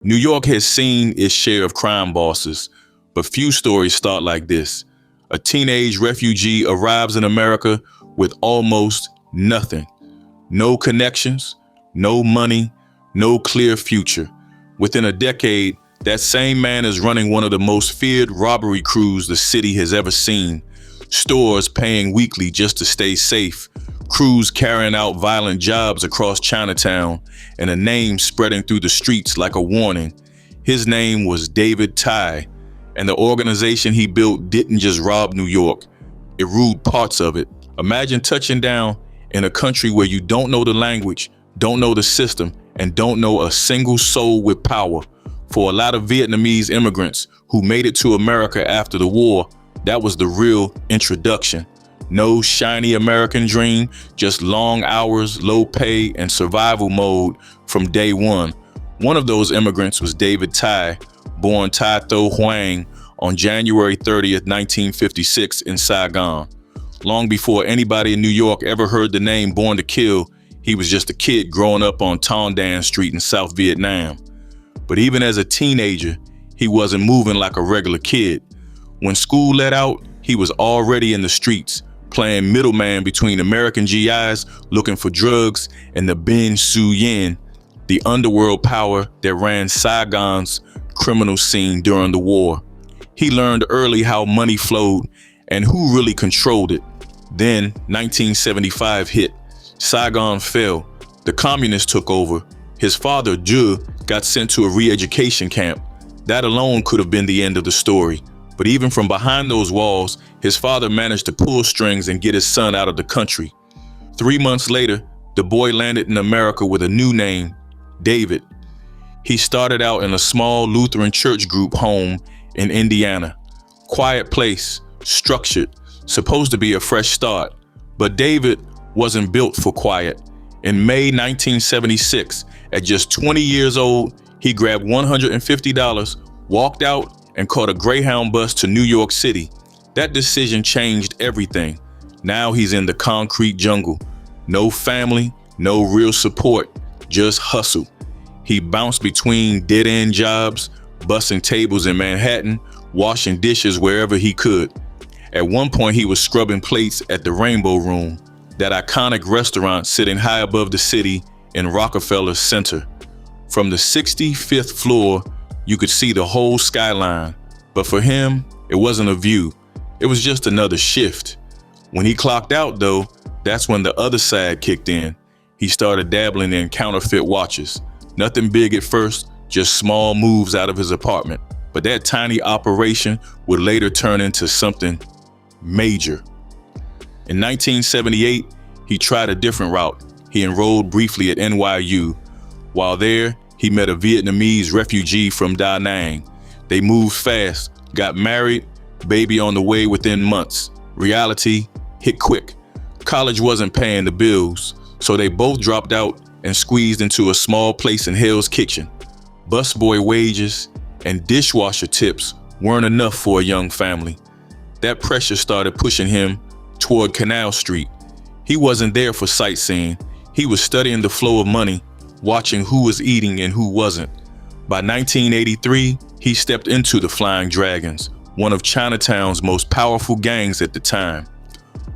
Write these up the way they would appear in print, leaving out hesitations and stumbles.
New York has seen its share of crime bosses, but few stories start like this. A teenage refugee arrives in America with almost nothing. No connections, no money, no clear future. Within a decade, that same man is running one of the most feared robbery crews the city has ever seen. Stores paying weekly just to stay safe, crews carrying out violent jobs across Chinatown, and a name spreading through the streets like a warning. His name was David Ty, and the organization he built didn't just rob New York, it ruled parts of it. Imagine touching down in a country where you don't know the language, don't know the system, and don't know a single soul with power. For a lot of Vietnamese immigrants who made it to America after the war, that was the real introduction. No shiny American dream, just long hours, low pay, and survival mode from day one. One of those immigrants was David Ty, born Tai Tho Hoang on January 30th, 1956 in Saigon. Long before anybody in New York ever heard the name Born to Kill, he was just a kid growing up on Ton Dan Street in South Vietnam. But even as a teenager, he wasn't moving like a regular kid. When school let out, he was already in the streets, playing middleman between American GIs looking for drugs and the Ben Su Yen, the underworld power that ran Saigon's criminal scene during the war. He learned early how money flowed and who really controlled it. Then 1975 hit. Saigon fell. The communists took over. His father, Ju, got sent to a re-education camp. That alone could have been the end of the story. But even from behind those walls, his father managed to pull strings and get his son out of the country. 3 months later, the boy landed in America with a new name, David. He started out in a small Lutheran church group home in Indiana. Quiet place, structured, supposed to be a fresh start. But David wasn't built for quiet. In May 1976, at just 20 years old, he grabbed $150, walked out, and caught a Greyhound bus to New York City. That decision changed everything. Now he's in the concrete jungle. No family, no real support, just hustle. He bounced between dead-end jobs, bussing tables in Manhattan, washing dishes wherever he could. At one point, he was scrubbing plates at the Rainbow Room, that iconic restaurant sitting high above the city in Rockefeller Center. From the 65th floor, you could see the whole skyline. But for him, it wasn't a view. It was just another shift. When he clocked out, though, that's when the other side kicked in. He started dabbling in counterfeit watches. Nothing big at first, just small moves out of his apartment. But that tiny operation would later turn into something major. In 1978, he tried a different route. He enrolled briefly at NYU. While there, he met a Vietnamese refugee from Da Nang. They moved fast, got married, baby on the way within months. Reality hit quick. College wasn't paying the bills, so they both dropped out and squeezed into a small place in Hell's Kitchen. Busboy wages and dishwasher tips weren't enough for a young family. That pressure started pushing him toward Canal Street. He wasn't there for sightseeing. He was studying the flow of money, watching who was eating and who wasn't. By 1983, he stepped into the Flying Dragons, one of Chinatown's most powerful gangs at the time.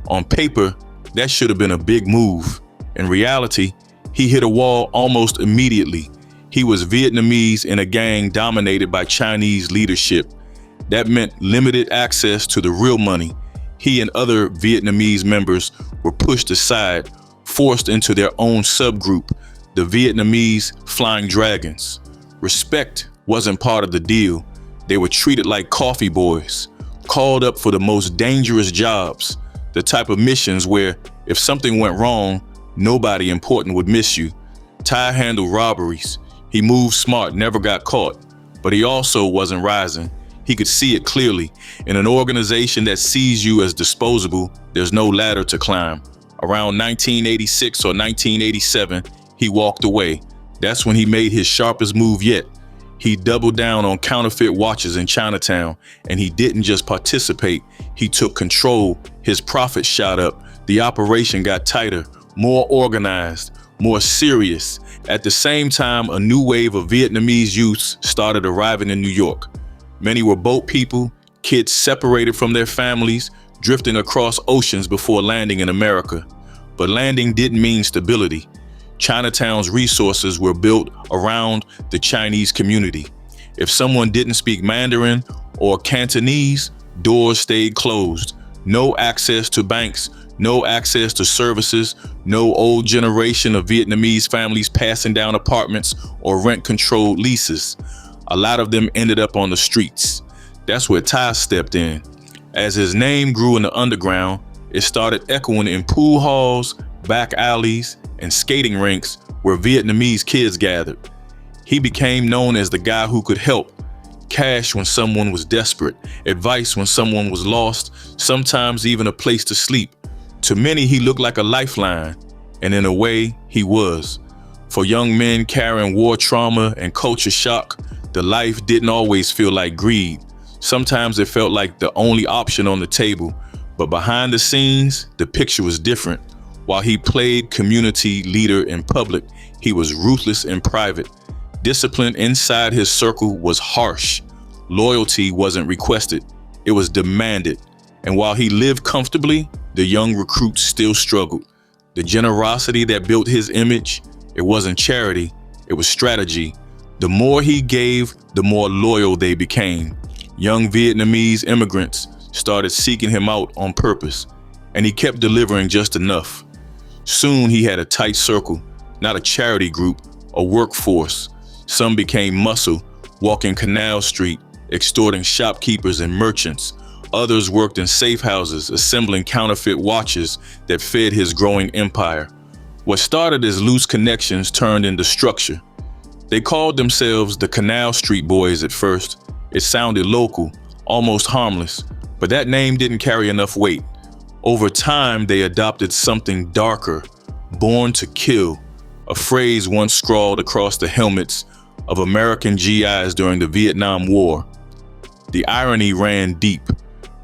On paper, that should have been a big move. In reality, he hit a wall almost immediately. He was Vietnamese in a gang dominated by Chinese leadership. That meant limited access to the real money. He and other Vietnamese members were pushed aside, forced into their own subgroup, the Vietnamese Flying Dragons. Respect wasn't part of the deal. They were treated like coffee boys, called up for the most dangerous jobs, the type of missions where if something went wrong, nobody important would miss you. Ty handled robberies. He moved smart, never got caught, but he also wasn't rising. He could see it clearly. In an organization that sees you as disposable, there's no ladder to climb. Around 1986 or 1987, he walked away. That's when he made his sharpest move yet. He doubled down on counterfeit watches in Chinatown, and he didn't just participate, he took control. His profits shot up, the operation got tighter, more organized. more serious. At the same time, a new wave of Vietnamese youths started arriving in New York. Many were boat people, kids separated from their families, drifting across oceans before landing in America. But landing didn't mean stability. Chinatown's resources were built around the Chinese community. If someone didn't speak Mandarin or Cantonese, doors stayed closed. No access to banks, no access to services, no old generation of Vietnamese families passing down apartments or rent-controlled leases. A lot of them ended up on the streets. That's where Ty stepped in. As his name grew in the underground, it started echoing in pool halls, back alleys, and skating rinks where Vietnamese kids gathered. He became known as the guy who could help. Cash when someone was desperate, advice when someone was lost, sometimes even a place to sleep. To many, he looked like a lifeline, and in a way, he was. For young men carrying war trauma and culture shock, the life didn't always feel like greed. Sometimes it felt like the only option on the table. But behind the scenes, the picture was different. While he played community leader in public, he was ruthless in private. Discipline inside his circle was harsh. Loyalty wasn't requested, it was demanded. And while he lived comfortably, the young recruits still struggled. The generosity that built his image, it wasn't charity, it was strategy. The more he gave, the more loyal they became. Young Vietnamese immigrants started seeking him out on purpose, and he kept delivering just enough. Soon he had a tight circle, not a charity group, a workforce. Some became muscle, walking Canal Street, extorting shopkeepers and merchants. Others worked in safe houses, assembling counterfeit watches that fed his growing empire. What started as loose connections turned into structure. They called themselves the Canal Street Boys at first. It sounded local, almost harmless, but that name didn't carry enough weight. Over time, they adopted something darker, born to kill, a phrase once scrawled across the helmets of American GIs during the Vietnam War. The irony ran deep.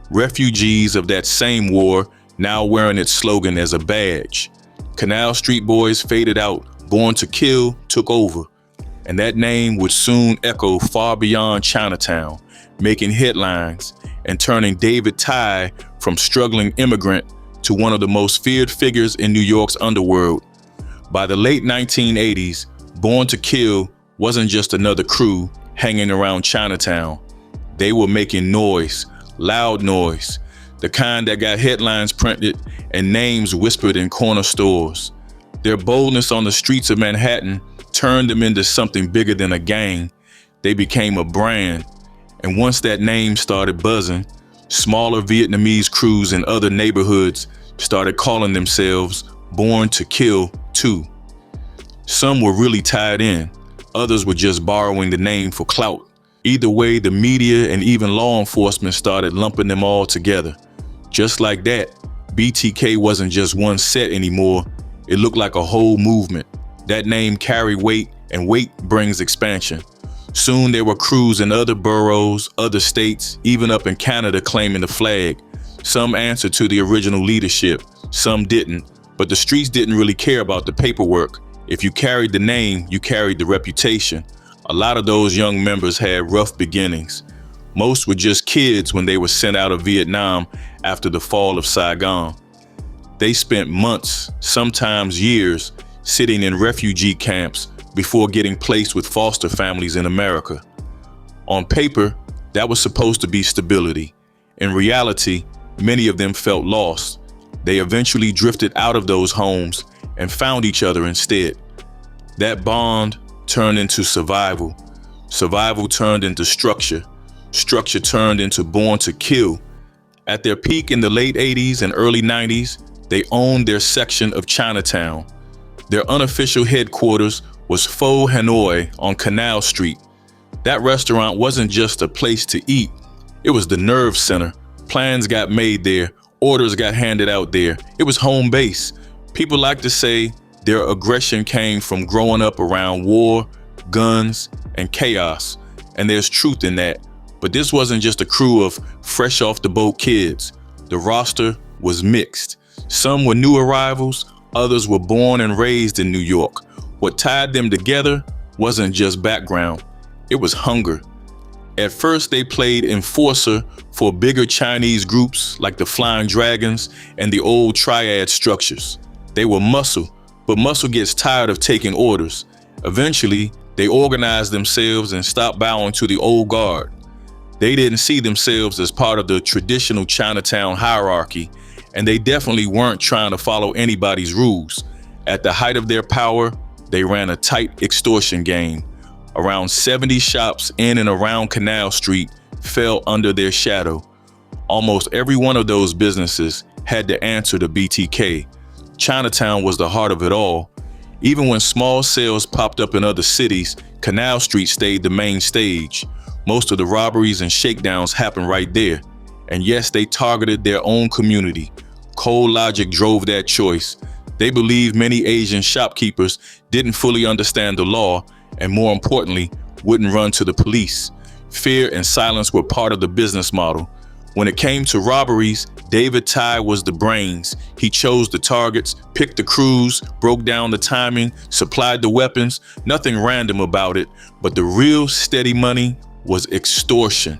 Refugees of that same war now wearing its slogan as a badge. Canal Street Boys faded out, Born to Kill took over. And that name would soon echo far beyond Chinatown, making headlines and turning David Ty from struggling immigrant to one of the most feared figures in New York's underworld. By the late 1980s, Born to Kill wasn't just another crew hanging around Chinatown. They were making noise, loud noise, the kind that got headlines printed and names whispered in corner stores. Their boldness on the streets of Manhattan turned them into something bigger than a gang. They became a brand. And once that name started buzzing, smaller Vietnamese crews in other neighborhoods started calling themselves Born to Kill too. Some were really tied in. Others were just borrowing the name for clout. Either way, the media and even law enforcement started lumping them all together. Just like that, BTK wasn't just one set anymore. It looked like a whole movement. That name carried weight, and weight brings expansion. Soon there were crews in other boroughs, other states, even up in Canada claiming the flag. Some answered to the original leadership, some didn't, but the streets didn't really care about the paperwork. If you carried the name, you carried the reputation. A lot of those young members had rough beginnings. Most were just kids when they were sent out of Vietnam after the fall of Saigon. They spent months, sometimes years, sitting in refugee camps before getting placed with foster families in America. On paper, that was supposed to be stability. In reality, many of them felt lost. They eventually drifted out of those homes and found each other instead. That bond turned into survival. Survival turned into structure. Structure turned into Born to Kill. At their peak in the late 80s and early 90s, they owned their section of Chinatown. Their unofficial headquarters was Pho Hanoi on Canal Street. That restaurant wasn't just a place to eat, it was the nerve center. Plans got made there, orders got handed out there. It was home base. People like to say their aggression came from growing up around war, guns, and chaos. And there's truth in that. But this wasn't just a crew of fresh off the boat kids. The roster was mixed. Some were new arrivals, Others were born and raised in New York. What tied them together wasn't just background, it was hunger. At first, they played enforcer for bigger Chinese groups like the Flying Dragons and the old triad structures. They were muscle, but muscle gets tired of taking orders. Eventually, they organized themselves and stopped bowing to the old guard. They didn't see themselves as part of the traditional Chinatown hierarchy, and they definitely weren't trying to follow anybody's rules. At the height of their power, they ran a tight extortion game. Around 70 shops in and around Canal Street fell under their shadow. Almost every one of those businesses had to answer to BTK. Chinatown was the heart of it all. Even when small sales popped up in other cities, Canal Street stayed the main stage. Most of the robberies and shakedowns happened right there. And yes, they targeted their own community. Cold logic drove that choice. They believed many Asian shopkeepers didn't fully understand the law, and more importantly, wouldn't run to the police. Fear and silence were part of the business model. When it came to robberies, David Tai was the brains. He chose the targets, picked the crews, broke down the timing, supplied the weapons. Nothing random about it, but the real steady money was extortion.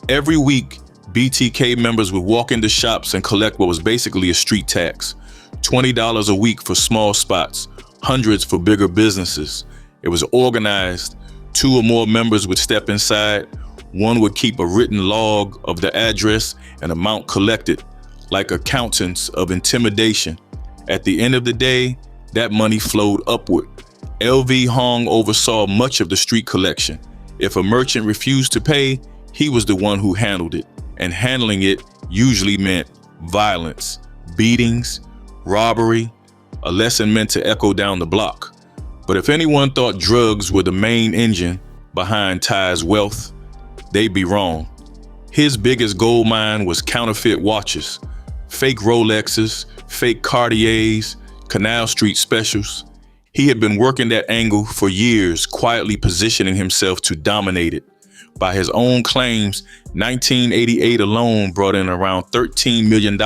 Every week, BTK members would walk into shops and collect what was basically a street tax. $20 a week for small spots, hundreds for bigger businesses. It was organized. 2 or more members would step inside. One would keep a written log of the address and amount collected, like accountants of intimidation. At the end of the day, that money flowed upward. LV Hong oversaw much of the street collection. If a merchant refused to pay, he was the one who handled it. And handling it usually meant violence, beatings, robbery, a lesson meant to echo down the block. But if anyone thought drugs were the main engine behind Ty's wealth, they'd be wrong. His biggest gold mine was counterfeit watches, fake Rolexes, fake Cartiers, Canal Street specials. He had been working that angle for years, quietly positioning himself to dominate it. By his own claims, 1988 alone brought in around $13 million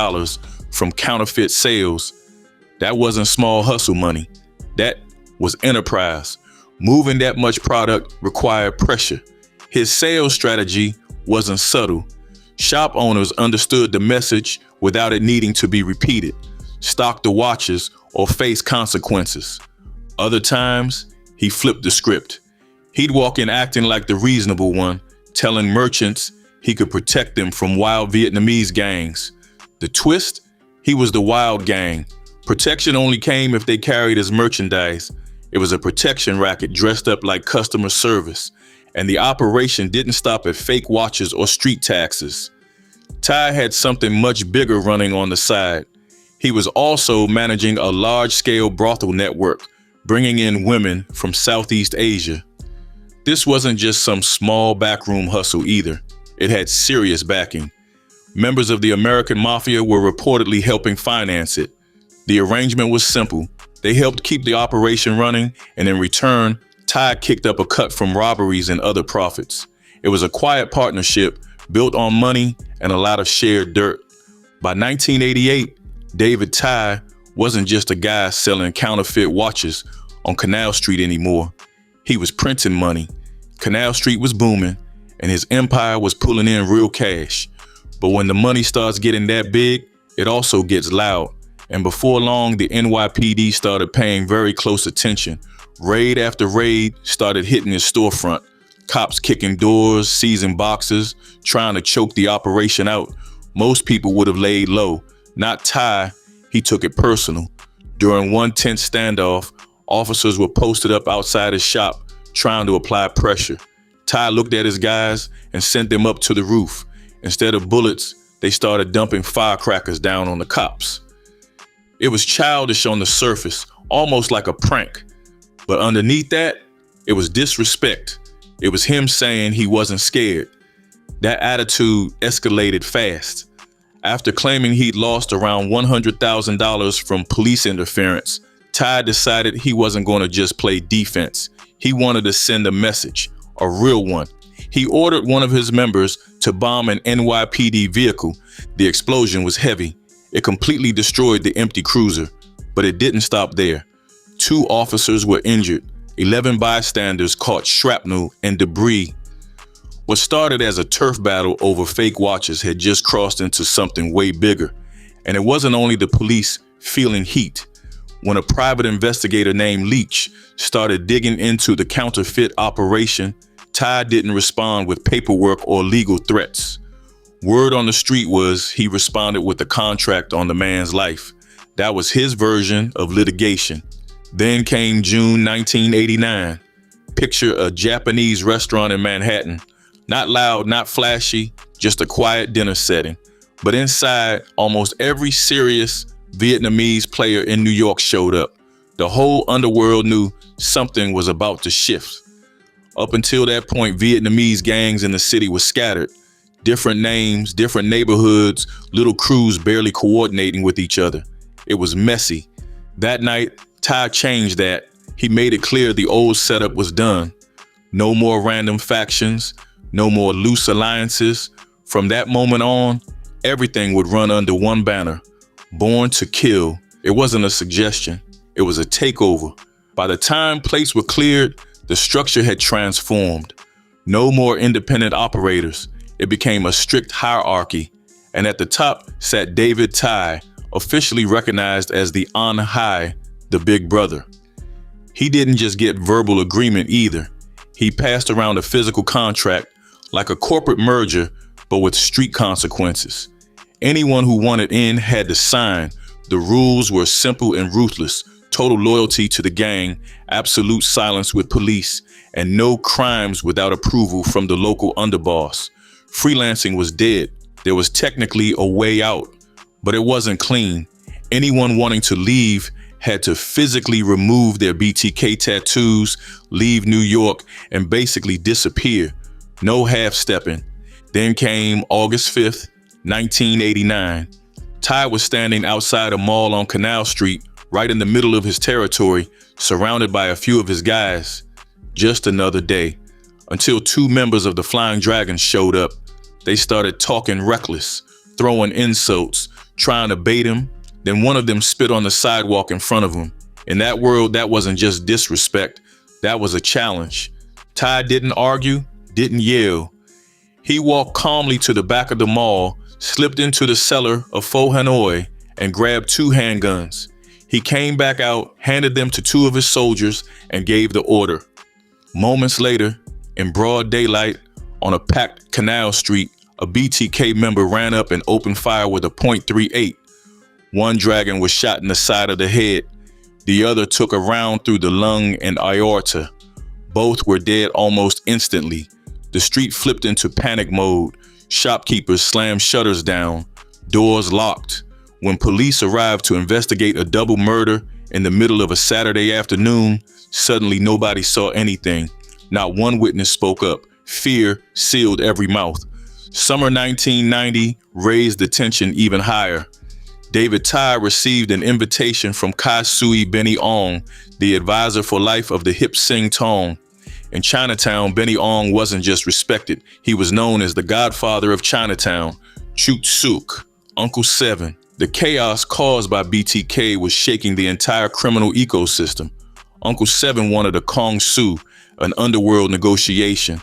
from counterfeit sales. That wasn't small hustle money. That was enterprise. Moving that much product required pressure. His sales strategy wasn't subtle. Shop owners understood the message without it needing to be repeated. Stock the watches or face consequences. Other times, he flipped the script. He'd walk in acting like the reasonable one, telling merchants he could protect them from wild Vietnamese gangs. The twist? He was the wild gang. Protection only came if they carried his merchandise. It was a protection racket dressed up like customer service. And the operation didn't stop at fake watches or street taxes. Ty had something much bigger running on the side. He was also managing a large-scale brothel network, bringing in women from Southeast Asia. This wasn't just some small backroom hustle either. It had serious backing. Members of the American Mafia were reportedly helping finance it. The arrangement was simple. They helped keep the operation running, and in return, Ty kicked up a cut from robberies and other profits. It was a quiet partnership built on money and a lot of shared dirt. By 1988, David Tai wasn't just a guy selling counterfeit watches on Canal Street anymore. He was printing money. Canal Street was booming, and his empire was pulling in real cash. But when the money starts getting that big, it also gets loud. And before long, the NYPD started paying very close attention. Raid after raid started hitting his storefront. Cops kicking doors, seizing boxes, trying to choke the operation out. Most people would have laid low. Not Ty. He took it personal. During one tense standoff, officers were posted up outside his shop, trying to apply pressure. Ty looked at his guys and sent them up to the roof. Instead of bullets, they started dumping firecrackers down on the cops. It was childish on the surface, almost like a prank. But underneath that, it was disrespect. It was him saying he wasn't scared. That attitude escalated fast. After claiming he'd lost around $100,000 from police interference, Ty decided he wasn't going to just play defense. He wanted to send a message, a real one. He ordered one of his members to bomb an NYPD vehicle. The explosion was heavy. It completely destroyed the empty cruiser. But it didn't stop there. 2 officers were injured. 11 bystanders caught shrapnel and debris. What started as a turf battle over fake watches had just crossed into something way bigger. And it wasn't only the police feeling heat. When a private investigator named Leach started digging into the counterfeit operation, Ty didn't respond with paperwork or legal threats. Word on the street was he responded with a contract on the man's life. That was his version of litigation. Then came June 1989. Picture a Japanese restaurant in Manhattan. Not loud, not flashy, just a quiet dinner setting. But inside, almost every serious Vietnamese player in New York showed up. The whole underworld knew something was about to shift. Up until that point, Vietnamese gangs in the city were scattered. Different names, different neighborhoods, little crews barely coordinating with each other. It was messy. That night, Ty changed that. He made it clear the old setup was done. No more random factions, no more loose alliances. From that moment on, everything would run under one banner: Born to Kill. It wasn't a suggestion, it was a takeover. By the time plates were cleared, the structure had transformed. No more independent operators. It became a strict hierarchy. And at the top sat David Ty, officially recognized as the on high, the big brother. He didn't just get verbal agreement either. He passed around a physical contract, like a corporate merger, but with street consequences. Anyone who wanted in had to sign. The rules were simple and ruthless: total loyalty to the gang, absolute silence with police, and no crimes without approval from the local underboss. Freelancing was dead. There was technically a way out, but it wasn't clean. Anyone wanting to leave had to physically remove their BTK tattoos, leave New York, and basically disappear. No half-stepping. Then came August 5th, 1989. Ty was standing outside a mall on Canal Street, right in the middle of his territory, surrounded by a few of his guys. Just another day, until 2 members of the Flying Dragons showed up. They started talking reckless, throwing insults, trying to bait him. Then one of them spit on the sidewalk in front of him. In that world, that wasn't just disrespect, that was a challenge. Ty didn't argue, didn't yell. He walked calmly to the back of the mall, slipped into the cellar of Pho Hanoi, and grabbed 2 handguns. He came back out, handed them to 2 of his soldiers, and gave the order. Moments later, in broad daylight, on a packed Canal Street, a BTK member ran up and opened fire with a .38. One dragon was shot in the side of the head. The other took a round through the lung and aorta. Both were dead almost instantly. The street flipped into panic mode. Shopkeepers slammed shutters down, doors locked. When police arrived to investigate a double murder in the middle of a Saturday afternoon, suddenly nobody saw anything. Not one witness spoke up. Fear sealed every mouth. Summer 1990 raised the tension even higher. David Ty received an invitation from Kai Sui Benny Ong, the advisor for life of the Hip Sing Tong. In Chinatown, Benny Ong wasn't just respected. He was known as the godfather of Chinatown, Chut Suk, Uncle Seven. The chaos caused by BTK was shaking the entire criminal ecosystem. Uncle Seven wanted a Kong Su, an underworld negotiation.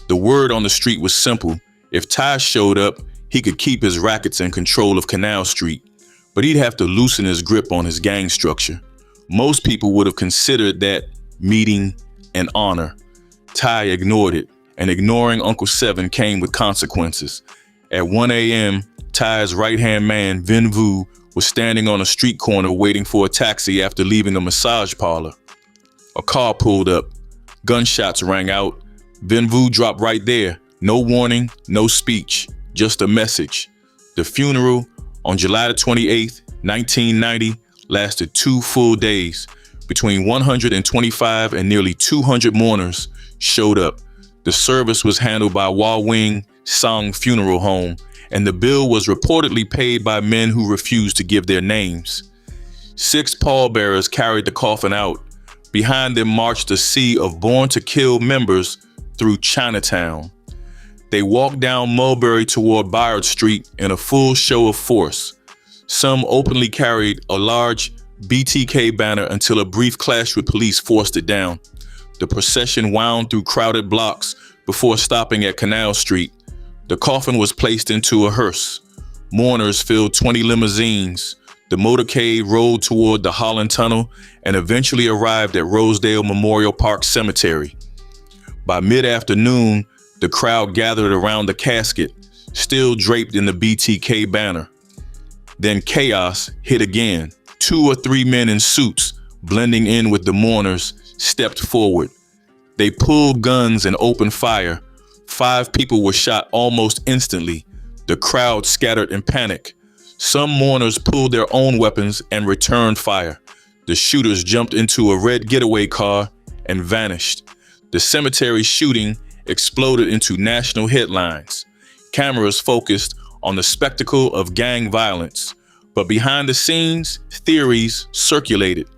The word on the street was simple. If Ty showed up, he could keep his rackets in control of Canal Street. But he'd have to loosen his grip on his gang structure. Most people would have considered that meeting an honor. Ty ignored it, and ignoring Uncle Seven came with consequences. At 1 a.m., Ty's right-hand man, Vin Vu, was standing on a street corner waiting for a taxi after leaving a massage parlor. A car pulled up. Gunshots rang out. Vin Vu dropped right there. No warning, no speech, just a message. The funeral on July 28, 1990, lasted 2 full days. Between 125 and nearly 200 mourners showed up. The service was handled by Wa Wing Song Funeral Home, and the bill was reportedly paid by men who refused to give their names. 6 pallbearers carried the coffin out. Behind them marched a sea of Born to Kill members through Chinatown. They walked down Mulberry toward Bayard Street in a full show of force. Some openly carried a large BTK banner until a brief clash with police forced it down. The procession wound through crowded blocks before stopping at Canal Street. The coffin was placed into a hearse. Mourners filled 20 limousines. The motorcade rolled toward the Holland Tunnel and eventually arrived at Rosedale Memorial Park Cemetery. By mid-afternoon, the crowd gathered around the casket, still draped in the BTK banner. Then chaos hit again. 2 or 3 men in suits, blending in with the mourners, stepped forward. They pulled guns and opened fire. 5 people were shot almost instantly. The crowd scattered in panic. Some mourners pulled their own weapons and returned fire. The shooters jumped into a red getaway car and vanished. The cemetery shooting exploded into national headlines. Cameras focused on the spectacle of gang violence. But behind the scenes, theories circulated.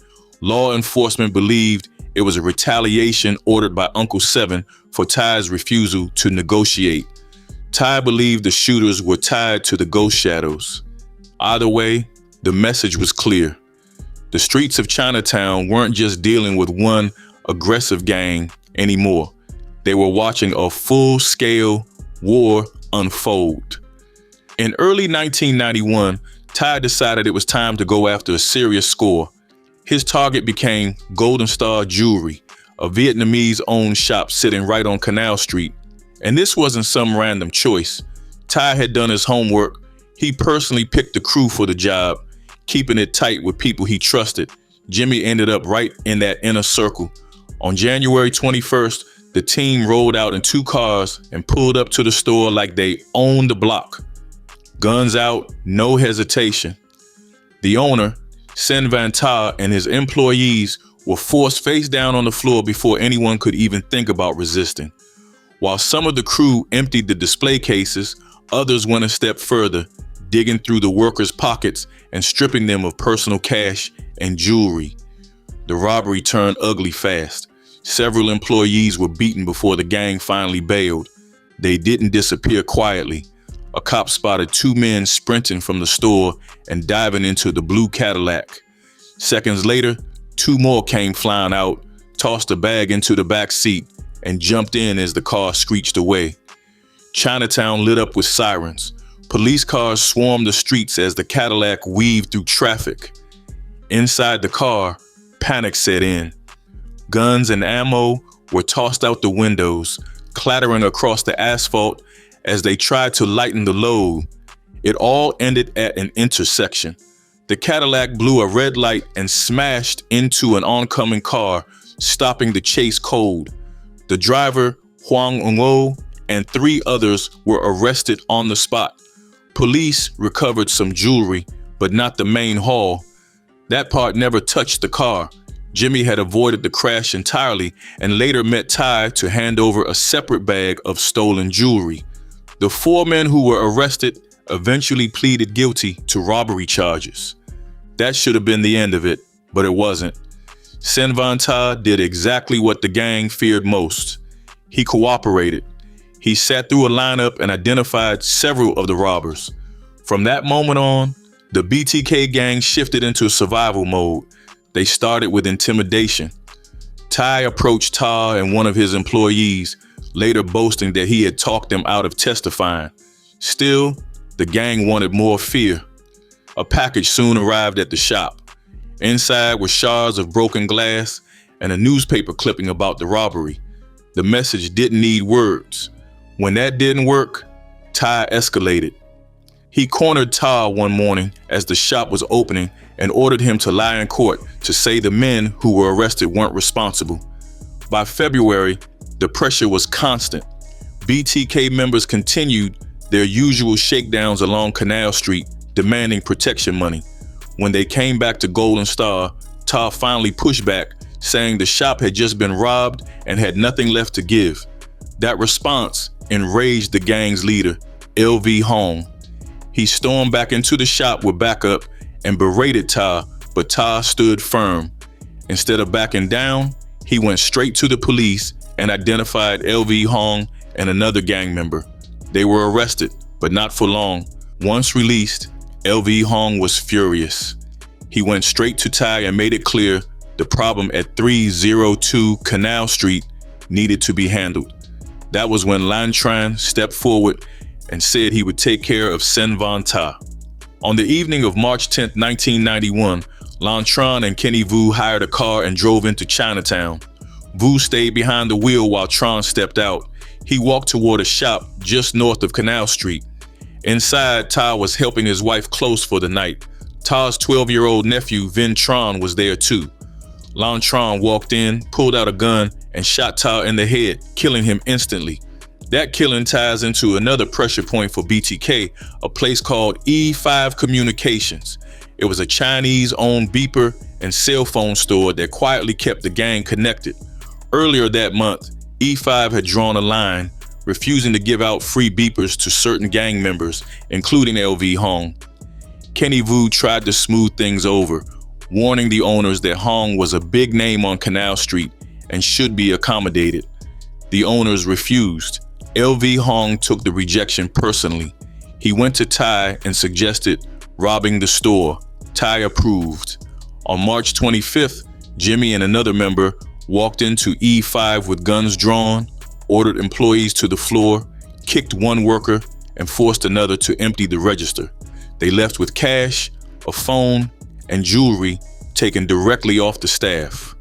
Law enforcement believed it was a retaliation ordered by Uncle Seven for Ty's refusal to negotiate. Ty believed the shooters were tied to the ghost shadows. Either way, the message was clear. The streets of Chinatown weren't just dealing with one aggressive gang anymore. They were watching a full-scale war unfold. In early 1991, Ty decided it was time to go after a serious score. His target became Golden Star Jewelry, a Vietnamese-owned shop sitting right on Canal Street. And this wasn't some random choice. Ty had done his homework. He personally picked the crew for the job, keeping it tight with people he trusted. Jimmy ended up right in that inner circle. On January 21st, the team rolled out in 2 cars and pulled up to the store like they owned the block. Guns out, no hesitation. The owner, Sen Van Ta, and his employees were forced face down on the floor before anyone could even think about resisting. While some of the crew emptied the display cases, others went a step further, digging through the workers' pockets and stripping them of personal cash and jewelry. The robbery turned ugly fast. Several employees were beaten before the gang finally bailed. They didn't disappear quietly. A cop spotted 2 men sprinting from the store and diving into the blue Cadillac. Seconds later, 2 more came flying out, tossed a bag into the back seat, and jumped in as the car screeched away. Chinatown lit up with sirens. Police cars swarmed the streets as the Cadillac weaved through traffic. Inside the car, panic set in. Guns and ammo were tossed out the windows, clattering across the asphalt as they tried to lighten the load. It all ended at an intersection. The Cadillac blew a red light and smashed into an oncoming car, stopping the chase cold. The driver, Huang Ngo, and 3 others were arrested on the spot. Police recovered some jewelry, but not the main haul. That part never touched the car. Jimmy had avoided the crash entirely and later met Ty to hand over a separate bag of stolen jewelry. The 4 men who were arrested eventually pleaded guilty to robbery charges. That should have been the end of it, but it wasn't. Sen Van Ta did exactly what the gang feared most. He cooperated. He sat through a lineup and identified several of the robbers. From that moment on, the BTK gang shifted into survival mode. They started with intimidation. Ty approached Ta and one of his employees, later boasting that he had talked them out of testifying. Still, the gang wanted more fear. A package soon arrived at the shop. Inside were shards of broken glass and a newspaper clipping about the robbery. The message didn't need words. When that didn't work, Ty escalated. He cornered Ta one morning as the shop was opening and ordered him to lie in court to say the men who were arrested weren't responsible. By February, the pressure was constant. BTK members continued their usual shakedowns along Canal Street, demanding protection money. When they came back to Golden Star, Ta finally pushed back, saying the shop had just been robbed and had nothing left to give. That response enraged the gang's leader, LV Hong. He stormed back into the shop with backup and berated Ta, but Ta stood firm. Instead of backing down, he went straight to the police and identified LV Hong and another gang member. They were arrested, but not for long. Once released, LV Hong was furious. He went straight to Tai and made it clear the problem at 302 Canal Street needed to be handled. That was when Lan Tran stepped forward and said he would take care of Sen Van Ta. On the evening of March 10, 1991, Lan Tran and Kenny Vu hired a car and drove into Chinatown. Vu stayed behind the wheel while Tran stepped out. He walked toward a shop just north of Canal Street. Inside, Ta was helping his wife close for the night. Ta's 12-year-old nephew, Vin Tran, was there too. Lan Tran walked in, pulled out a gun, and shot Ta in the head, killing him instantly. That killing ties into another pressure point for BTK, a place called E5 Communications. It was a Chinese-owned beeper and cell phone store that quietly kept the gang connected. Earlier that month, E5 had drawn a line, refusing to give out free beepers to certain gang members, including LV Hong. Kenny Vu tried to smooth things over, warning the owners that Hong was a big name on Canal Street and should be accommodated. The owners refused. LV Hong took the rejection personally. He went to Tai and suggested robbing the store. Tai approved. On March 25th, Jimmy and another member walked into E5 with guns drawn, ordered employees to the floor, kicked one worker, and forced another to empty the register. They left with cash, a phone, and jewelry taken directly off the staff.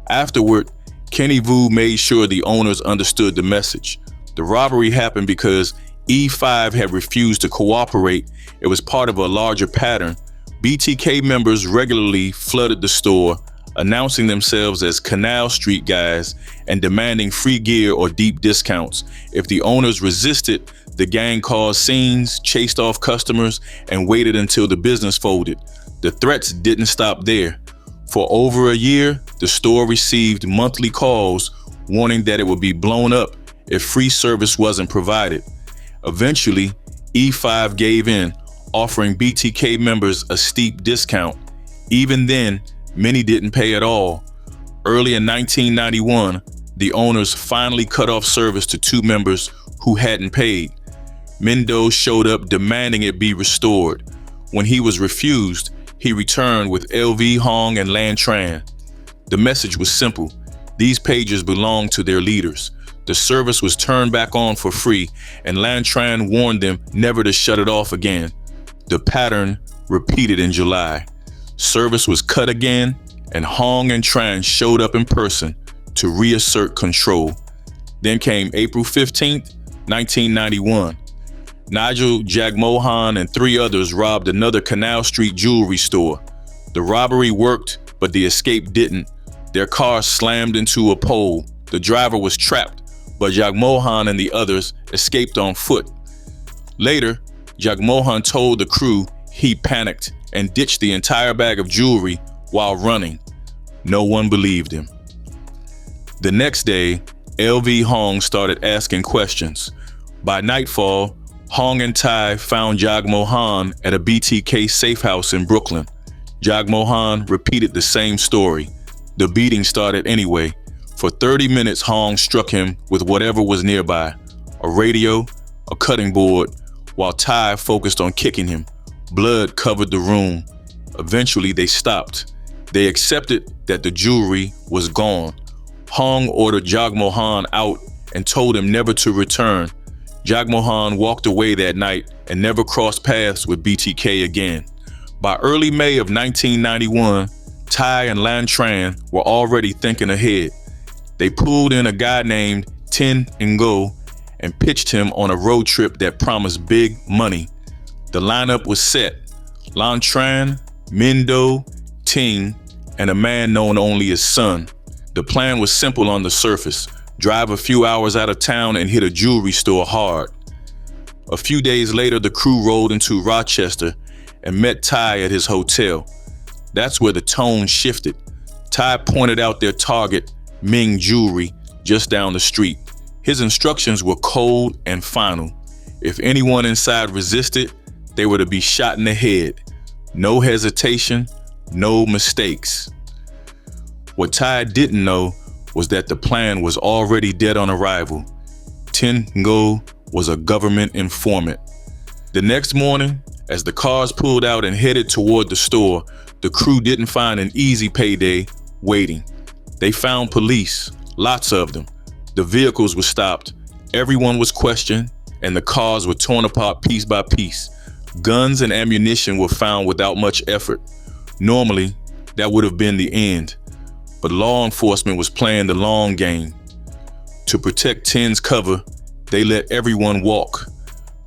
Afterward, Kenny Vu made sure the owners understood the message. The robbery happened because E5 had refused to cooperate. It was part of a larger pattern. BTK members regularly flooded the store, announcing themselves as Canal Street guys and demanding free gear or deep discounts. If the owners resisted, the gang caused scenes, chased off customers, and waited until the business folded. The threats didn't stop there. For over a year, the store received monthly calls warning that it would be blown up if free service wasn't provided. Eventually, E5 gave in, offering BTK members a steep discount. Even then, many didn't pay at all. Early in 1991, the owners finally cut off service to two members who hadn't paid. Mendo showed up demanding it be restored. When he was refused, he returned with LV Hong and Lan Tran. The message was simple. These pages belonged to their leaders. The service was turned back on for free, and Lan Tran warned them never to shut it off again. The pattern repeated in July. Service was cut again, and Hong and Tran showed up in person to reassert control. Then came April 15th, 1991. Nigel Jagmohan and three others robbed another Canal Street jewelry store. The robbery worked, but the escape didn't. Their car slammed into a pole. The driver was trapped, but Jagmohan and the others escaped on foot. Later, Jagmohan told the crew he panicked and ditched the entire bag of jewelry while running. No one believed him. The next day, LV Hong started asking questions. By nightfall, Hong and Tai found Jagmohan at a BTK safe house in Brooklyn. Jagmohan repeated the same story. The beating started anyway. For 30 minutes, Hong struck him with whatever was nearby, a radio, a cutting board, while Tai focused on kicking him. Blood covered the room. Eventually, they stopped. They accepted that the jewelry was gone. Hong ordered Jagmohan out and told him never to return. Jagmohan walked away that night and never crossed paths with BTK again. By early May of 1991, Tai and Lan Tran were already thinking ahead. They pulled in a guy named Tin Ngo and pitched him on a road trip that promised big money. The lineup was set. Lan Tran, Mendo, Ting, and a man known only as Sun. The plan was simple on the surface. Drive a few hours out of town and hit a jewelry store hard. A few days later, the crew rolled into Rochester and met Tai at his hotel. That's where the tone shifted. Tai pointed out their target, Ming Jewelry, just down the street. His instructions were cold and final. If anyone inside resisted, they were to be shot in the head. No hesitation, no mistakes. What Tai didn't know was that the plan was already dead on arrival. Tin Ngo was a government informant. The next morning, as the cars pulled out and headed toward the store, the crew didn't find an easy payday waiting. They found police, lots of them. The vehicles were stopped, everyone was questioned, and the cars were torn apart piece by piece. Guns and ammunition were found without much effort. Normally, that would have been the end, but law enforcement was playing the long game. To protect Ten's cover, they let everyone walk.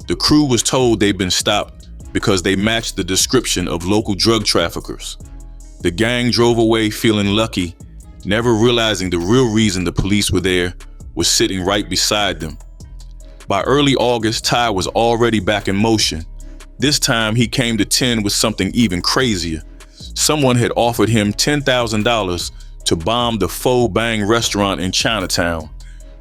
The crew was told they'd been stopped because they matched the description of local drug traffickers. The gang drove away feeling lucky, never realizing the real reason the police were there was sitting right beside them. By early August, Ty was already back in motion. This time he came to Ten with something even crazier. Someone had offered him $10,000 to bomb the Pho Bang restaurant in Chinatown.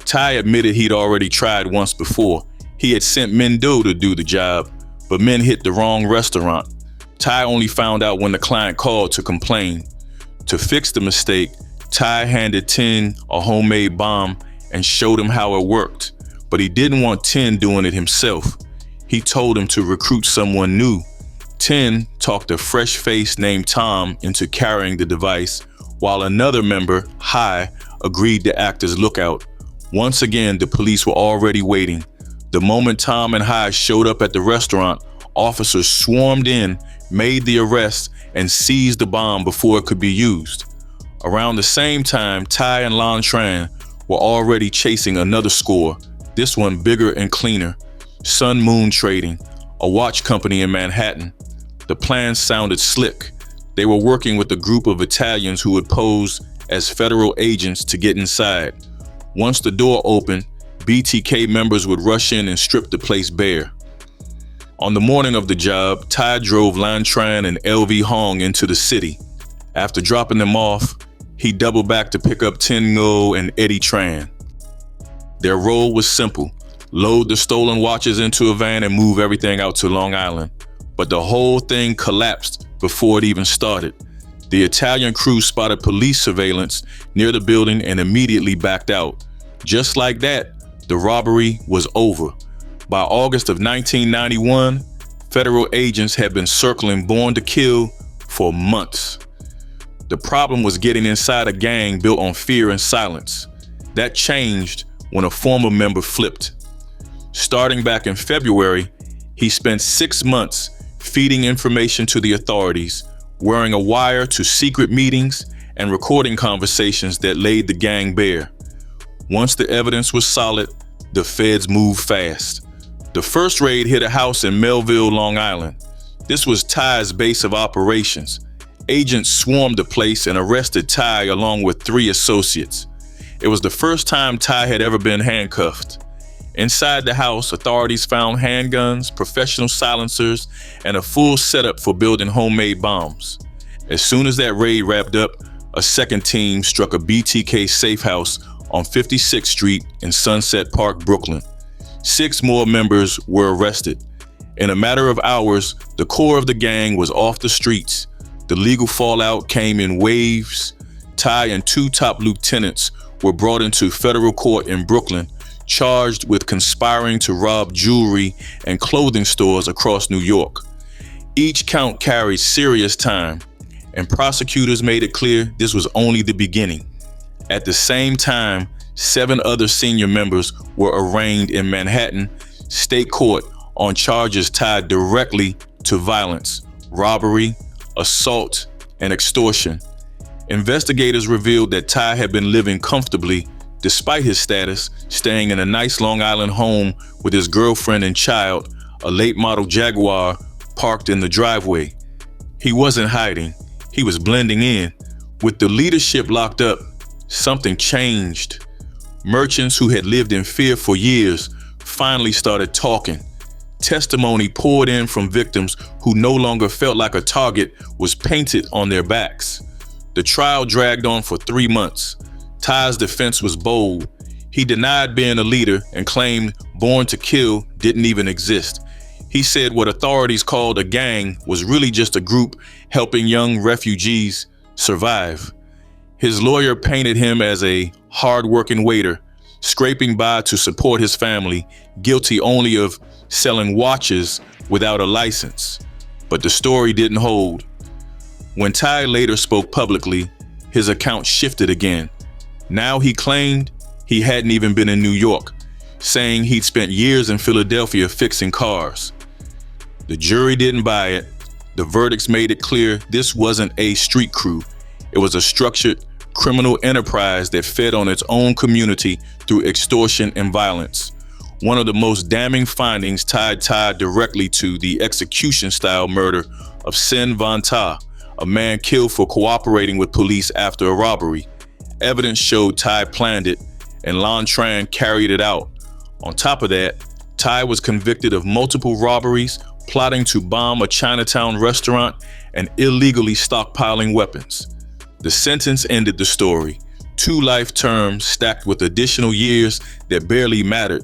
Ty admitted he'd already tried once before. He had sent men to do the job, but men hit the wrong restaurant. Ty only found out when the client called to complain. To fix the mistake, Ty handed Ten a homemade bomb and showed him how it worked, but he didn't want Ten doing it himself. He told him to recruit someone new. Ten talked a fresh face named Tom into carrying the device, while another member, Hai, agreed to act as lookout. Once again, the police were already waiting. The moment Tom and Hai showed up at the restaurant, officers swarmed in, made the arrest, and seized the bomb before it could be used. Around the same time, Ty and Lan Tran were already chasing another score, this one bigger and cleaner. Sun Moon Trading, a watch company in Manhattan. The plan sounded slick. They were working with a group of Italians who would pose as federal agents to get inside. Once the door opened, BTK members would rush in and strip the place bare. On the morning of the job, Ty drove Lan Tran and LV Hong into the city. After dropping them off, he doubled back to pick up Ten Ngo and Eddie Tran. Their role was simple: load the stolen watches into a van and move everything out to Long Island. But the whole thing collapsed before it even started. The Italian crew spotted police surveillance near the building and immediately backed out. Just like that, the robbery was over. By August of 1991, federal agents had been circling Born to Kill for months. The problem was getting inside a gang built on fear and silence. That changed when a former member flipped. Starting back in February, he spent 6 months feeding information to the authorities, wearing a wire to secret meetings and recording conversations that laid the gang bare. Once the evidence was solid, the feds moved fast. The first raid hit a house in Melville, Long Island. This was Ty's base of operations. Agents swarmed the place and arrested Ty along with 3 associates. It was the first time Ty had ever been handcuffed. Inside the house, authorities found handguns, professional silencers, and a full setup for building homemade bombs. As soon as that raid wrapped up, a second team struck a BTK safe house on 56th Street in Sunset Park, Brooklyn. 6 more members were arrested. In a matter of hours, the core of the gang was off the streets. The legal fallout came in waves. Ty and 2 top lieutenants were brought into federal court in Brooklyn, charged with conspiring to rob jewelry and clothing stores across New York. Each count carried serious time, and prosecutors made it clear this was only the beginning. At the same time, 7 other senior members were arraigned in Manhattan State Court on charges tied directly to violence, robbery, assault, and extortion. Investigators revealed that Ty had been living comfortably despite his status, staying in a nice Long Island home with his girlfriend and child, a late model Jaguar parked in the driveway. He wasn't hiding, he was blending in. With the leadership locked up, something changed. Merchants who had lived in fear for years finally started talking. Testimony poured in from victims who no longer felt like a target was painted on their backs. The trial dragged on for 3 months. Ty's defense was bold. He denied being a leader and claimed Born to Kill didn't even exist. He said what authorities called a gang was really just a group helping young refugees survive. His lawyer painted him as a hard-working waiter, scraping by to support his family, guilty only of selling watches without a license. But the story didn't hold. When Ty later spoke publicly, his account shifted again. Now he claimed he hadn't even been in New York, saying he'd spent years in Philadelphia fixing cars. The jury didn't buy it. The verdicts made it clear this wasn't a street crew. It was a structured criminal enterprise that fed on its own community through extortion and violence. One of the most damning findings tied directly to the execution-style murder of Sin Van Ta, a man killed for cooperating with police after a robbery. Evidence showed Ty planned it, and Lan Tran carried it out. On top of that, Ty was convicted of multiple robberies, plotting to bomb a Chinatown restaurant, and illegally stockpiling weapons. The sentence ended the story. 2 life terms stacked with additional years that barely mattered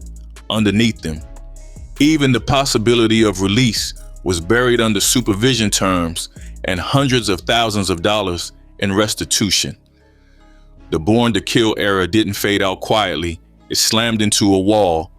underneath them. Even the possibility of release was buried under supervision terms and hundreds of thousands of dollars in restitution. The Born to Kill era didn't fade out quietly. It slammed into a wall,